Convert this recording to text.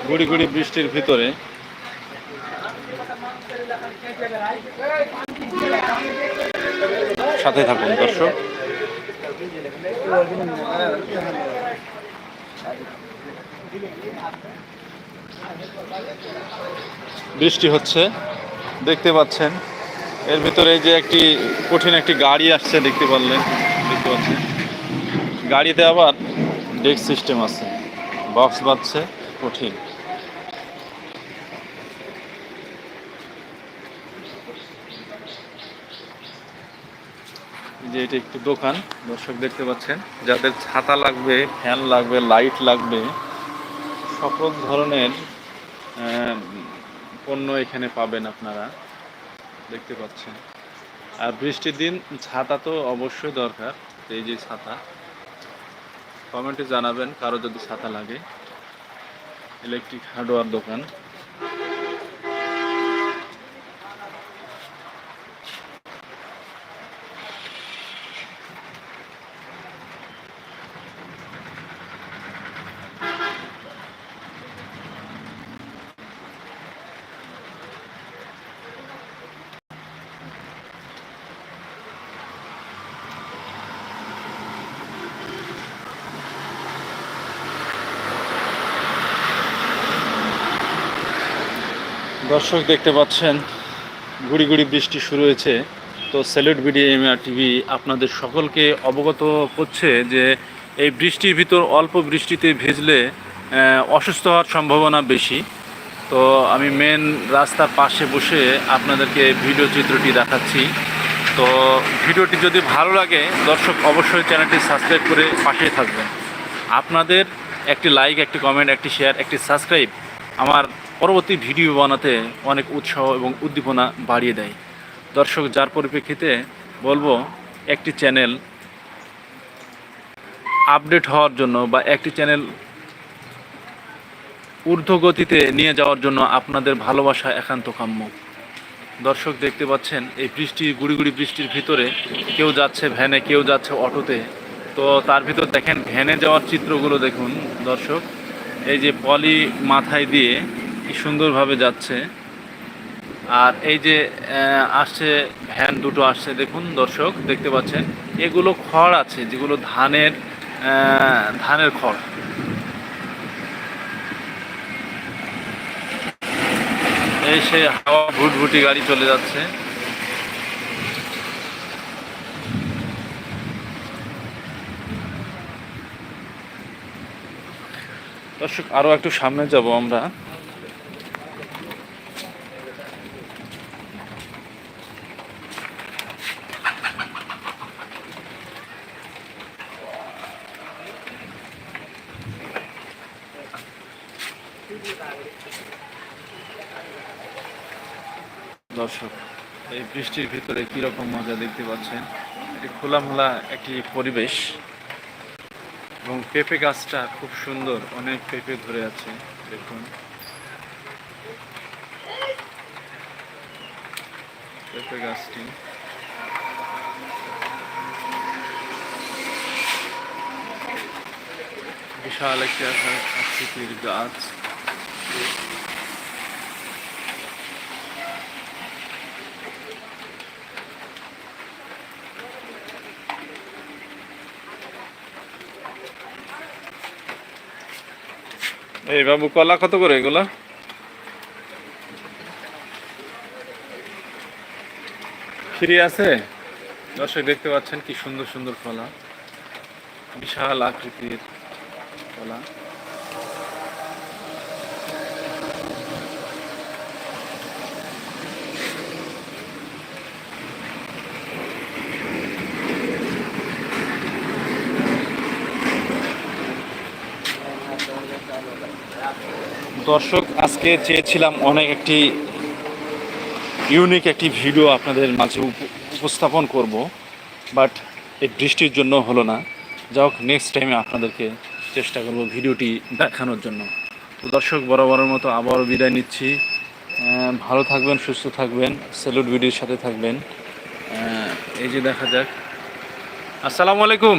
গুড়ি গুড়ি বৃষ্টির ভিতরে সাথে থাকুন দর্শক। বৃষ্টি হচ্ছে দেখতে পাচ্ছেন, এর ভিতরে যে একটি কঠিন একটি গাড়ি আসছে দেখতে পাচ্ছেন। গাড়িতে আবার ডেস্ক সিস্টেম আছে, বক্স বাজছে কঠিন। যে এটা একটি দোকান দর্শক দেখতে পাচ্ছেন, যাদের ছাতা লাগবে, ফ্যান লাগবে, লাইট লাগবে, সকল ধরনের পণ্য এখানে পাবেন আপনারা দেখতে পাচ্ছেন। আর বৃষ্টির দিন ছাতা তো অবশ্যই দরকার। এই যে ছাতা, কমেন্টে জানাবেন কারো যদি ছাতা লাগে। ইলেকট্রিক হার্ডওয়্যার দোকান। দর্শক দেখতে পাচ্ছেন গুড়ি গুড়ি বৃষ্টি শুরু হয়েছে। তো স্যালুট বিডি এমআর টিভি আপনাদের সকলকে অবগত করছে যে এই বৃষ্টির ভিতর অল্প বৃষ্টিতে ভিজলে অসুস্থ হওয়ার সম্ভাবনা বেশি। তো আমি মেন রাস্তার পাশে বসে আপনাদেরকে ভিডিও চিত্রটি দেখাচ্ছি। তো ভিডিওটি যদি ভালো লাগে দর্শক অবশ্যই চ্যানেলটি সাবস্ক্রাইব করে পাশেই থাকবেন। আপনাদের একটি লাইক, একটি কমেন্ট, একটি শেয়ার, একটি সাবস্ক্রাইব আমার পরবর্তী ভিডিও বানাতে অনেক উৎসাহ এবং উদ্দীপনা বাড়িয়ে দেয়। দর্শক, যার পরিপ্রেক্ষিতে বলবো একটি চ্যানেল আপডেট হওয়ার জন্য বা একটি চ্যানেল ঊর্ধ্বগতিতে নিয়ে যাওয়ার জন্য আপনাদের ভালোবাসা একান্ত কাম্য। দর্শক দেখতে পাচ্ছেন এই গুড়ি গুড়ি বৃষ্টির ভিতরে কেউ যাচ্ছে ভ্যানে, কেউ যাচ্ছে অটোতে। তো তার ভিতর দেখেন ভ্যানে যাওয়ার চিত্রগুলো দেখুন দর্শক। এই যে পলি মাথায় দিয়ে কি সুন্দরভাবে যাচ্ছে। আর এই যে আসছে ভ্যান দুটো আসছে দেখুন দর্শক দেখতে পাচ্ছেন। এগুলো খড় আছে, যেগুলো ধানের খড়। এই সে হাওয়া ভুটভুটি গাড়ি চলে যাচ্ছে। দর্শক আরো একটু সামনে যাব আমরা। দর্শক এই বৃষ্টির ভিতরে কীরকম মজা দেখতে পাচ্ছেন। এটি খোলামেলা একটি পরিবেশ এবং পেঁপে গাছটা খুব সুন্দর, অনেক পেঁপে ধরে আছে দেখুন। পেঁপে গাছটি বিশাল একটি আকৃতির গাছ। এই বাবু কলা কত করে এগুলা? ফ্রি আছে? দর্শক দেখতে পাচ্ছেন কি সুন্দর সুন্দর কলা, বিশাল আকৃতির কলা। দর্শক আজকে চেয়েছিলাম অনেক একটি ইউনিক একটি ভিডিও আপনাদের মাঝে উপস্থাপন করব, বাট এই বৃষ্টির জন্য হলো না। যা হোক নেক্সট টাইমে আপনাদেরকে চেষ্টা করব ভিডিওটি দেখানোর জন্য। তো দর্শক বরাবরের মতো আবারও বিদায় নিচ্ছি। ভালো থাকবেন, সুস্থ থাকবেন, স্যালুট ভিডিওর সাথে থাকবেন। এই যে দেখা যাক। আসসালামু আলাইকুম।